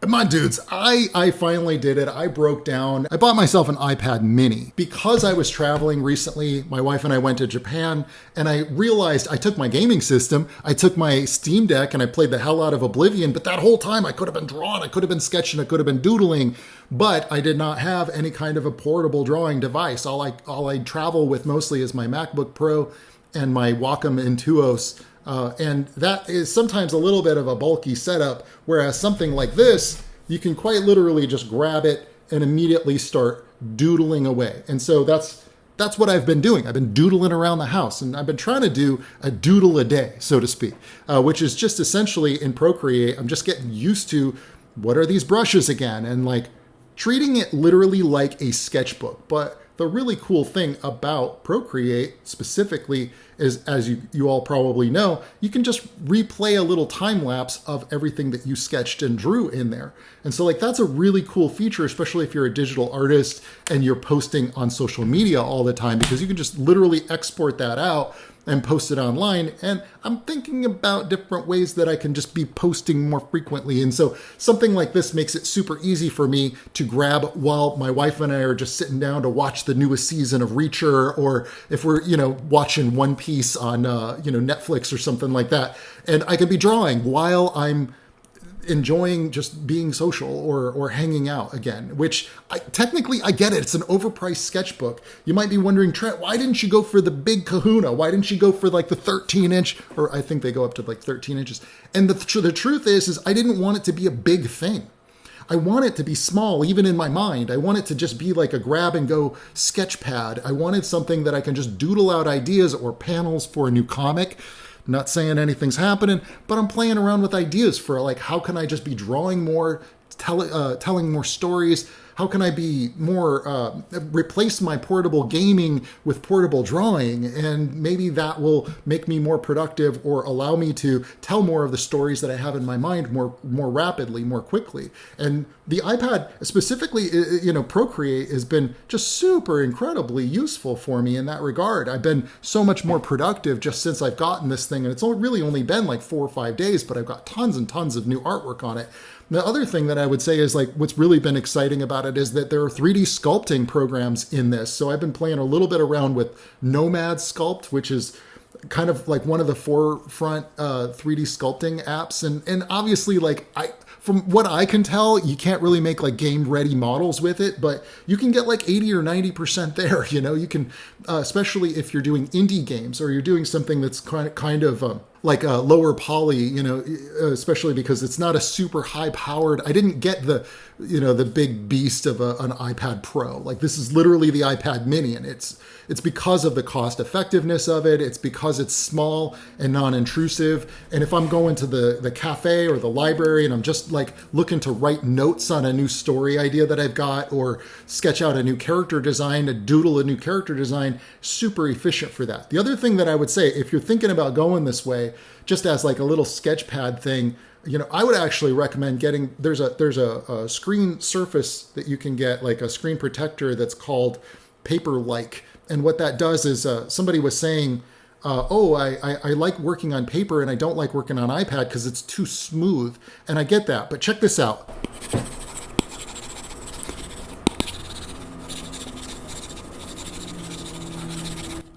Come on, dudes. I finally did it. I broke down. I bought myself an iPad mini because I was traveling recently. My wife and I went to Japan, and I realized I took my gaming system, I took my Steam Deck, and I played the hell out of Oblivion. But that whole time I could have been drawing, I could have been sketching, I could have been doodling, but I did not have any kind of a portable drawing device. All I travel with mostly is my MacBook Pro and my Wacom Intuos. And that is sometimes a little bit of a bulky setup, whereas something like this, you can quite literally just grab it and immediately start doodling away. And so that's what I've been doing. I've been doodling around the house, and I've been trying to do a doodle a day, so to speak, which is just essentially in Procreate, I'm just getting used to what are these brushes again, and like treating it literally like a sketchbook. But the really cool thing about Procreate specifically is, as you all probably know, you can just replay a little time lapse of everything that you sketched and drew in there. And so like that's a really cool feature, especially if you're a digital artist and you're posting on social media all the time, because you can just literally export that out and post it online. And I'm thinking about different ways that I can just be posting more frequently. And so something like this makes it super easy for me to grab while my wife and I are just sitting down to watch the newest season of Reacher, or if we're, watching One Piece on, Netflix or something like that. And I can be drawing while I'm enjoying just being social or hanging out again, which technically I get it. It's an overpriced sketchbook. You might be wondering, Trent, why didn't you go for the big kahuna? Why didn't you go for like the 13-inch, or I think they go up to like 13 inches. And the truth is I didn't want it to be a big thing. I want it to be small, even in my mind. I want it to just be like a grab and go sketch pad. I wanted something that I can just doodle out ideas or panels for a new comic. Not saying anything's happening, but I'm playing around with ideas for like, how can I just be drawing more, telling more stories? How can I be more, replace my portable gaming with portable drawing? And maybe that will make me more productive or allow me to tell more of the stories that I have in my mind more rapidly, more quickly. And the iPad specifically, Procreate has been just super incredibly useful for me in that regard. I've been so much more productive just since I've gotten this thing. And it's really only been like 4 or 5 days, but I've got tons and tons of new artwork on it. The other thing that I would say is like what's really been exciting about it is that there are 3D sculpting programs in this. So I've been playing a little bit around with Nomad Sculpt, which is kind of like one of the forefront 3D sculpting apps. And obviously, like from what I can tell, you can't really make like game ready models with it, but you can get like 80 or 90% there. You can, especially if you're doing indie games or you're doing something that's kind of like a lower poly, especially because it's not a super high powered. I didn't get the big beast of an iPad Pro. Like this is literally the iPad mini, and it's because of the cost effectiveness of it. It's because it's small and non-intrusive. And if I'm going to the cafe or the library and I'm just like looking to write notes on a new story idea that I've got, or sketch out a new character design, doodle a new character design, super efficient for that. The other thing that I would say, if you're thinking about going this way, just as like a little sketch pad thing, I would actually recommend getting, there's a screen surface that you can get, like a screen protector that's called Paper-like. And what that does is somebody was saying, I like working on paper and I don't like working on iPad because it's too smooth. And I get that, but check this out. I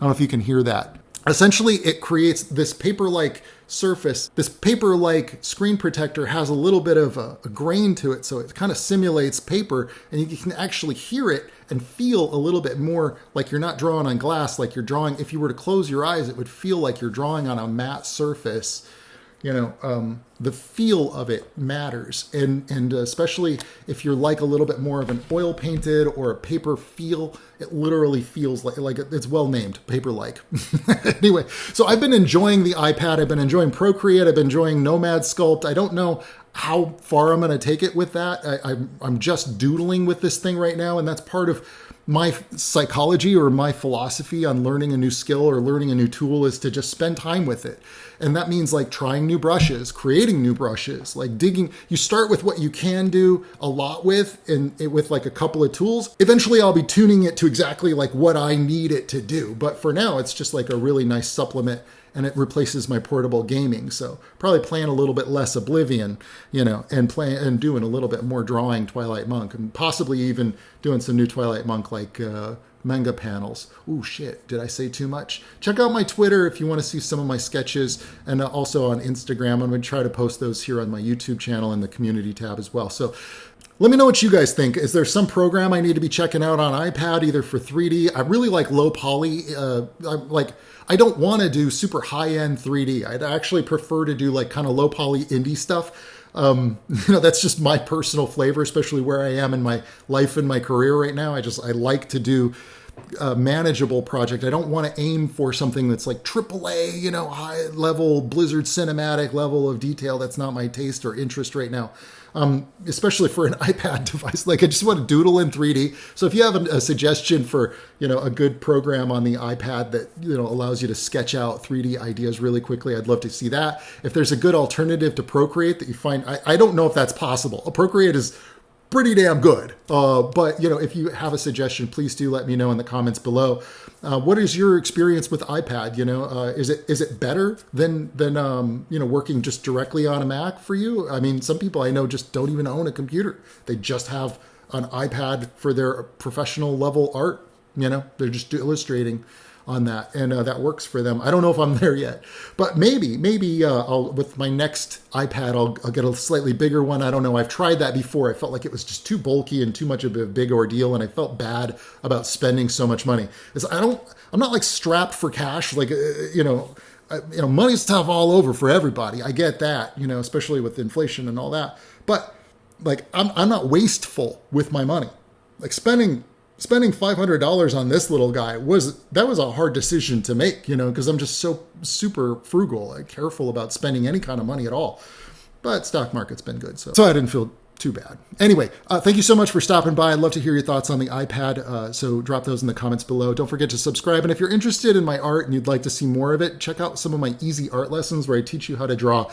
don't know if you can hear that. Essentially, it creates this paper-like surface. This paper-like screen protector has a little bit of a grain to it, so it kind of simulates paper, and you can actually hear it and feel a little bit more like you're not drawing on glass, like you're drawing. If you were to close your eyes, it would feel like you're drawing on a matte surface. The feel of it matters. And especially if you're like a little bit more of an oil painted or a paper feel, it literally feels like it's well named, paper-like. Anyway, so I've been enjoying the iPad. I've been enjoying Procreate. I've been enjoying Nomad Sculpt. I don't know how far I'm going to take it with that. I'm just doodling with this thing right now. And that's part of my psychology or my philosophy on learning a new skill or learning a new tool is to just spend time with it. And that means like trying new brushes, creating new brushes, like digging. You start with what you can do a lot with, and with like a couple of tools. Eventually I'll be tuning it to exactly like what I need it to do. But for now, it's just like a really nice supplement, and it replaces my portable gaming. So probably playing a little bit less Oblivion, and doing a little bit more drawing Twilight Monk, and possibly even doing some new Twilight Monk like manga panels. Ooh, shit, did I say too much? Check out my Twitter if you want to see some of my sketches, and also on Instagram. I'm going to try to post those here on my YouTube channel in the community tab as well. So let me know what you guys think. Is there some program I need to be checking out on iPad, either for 3D? I really like low poly. I don't want to do super high-end 3D. I'd actually prefer to do like kind of low poly indie stuff. That's just my personal flavor, especially where I am in my life and my career right now. I like to do a manageable project. I don't want to aim for something that's like AAA, high level Blizzard cinematic level of detail. That's not my taste or interest right now. Especially for an iPad device. Like I just want to doodle in 3D. So if you have a suggestion for, a good program on the iPad that, allows you to sketch out 3D ideas really quickly, I'd love to see that. If there's a good alternative to Procreate that you find, I don't know if that's possible. Procreate is pretty damn good. But if you have a suggestion, please do let me know in the comments below. What is your experience with iPad? Is it better than working just directly on a Mac for you? I mean, some people I know just don't even own a computer. They just have an iPad for their professional level art. They're just illustrating on that, and that works for them. I don't know if I'm there yet, but maybe I'll, with my next iPad, I'll get a slightly bigger one. I don't know. I've tried that before. I felt like it was just too bulky and too much of a big ordeal, and I felt bad about spending so much money. I'm not like strapped for cash, like money's tough all over for everybody. I get that, especially with inflation and all that. But like I'm not wasteful with my money. Like spending $500 on this little guy was a hard decision to make, because I'm just so super frugal and careful about spending any kind of money at all. But stock market's been good, so I didn't feel too bad. Anyway, thank you so much for stopping by. I'd love to hear your thoughts on the iPad, so drop those in the comments below. Don't forget to subscribe, and if you're interested in my art and you'd like to see more of it, check out some of my easy art lessons where I teach you how to draw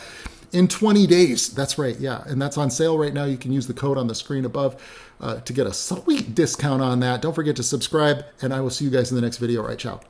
in 20 days. That's right, yeah. And that's on sale right now. You can use the code on the screen above to get a sweet discount on that. Don't forget to subscribe, and I will see you guys in the next video. All right, ciao.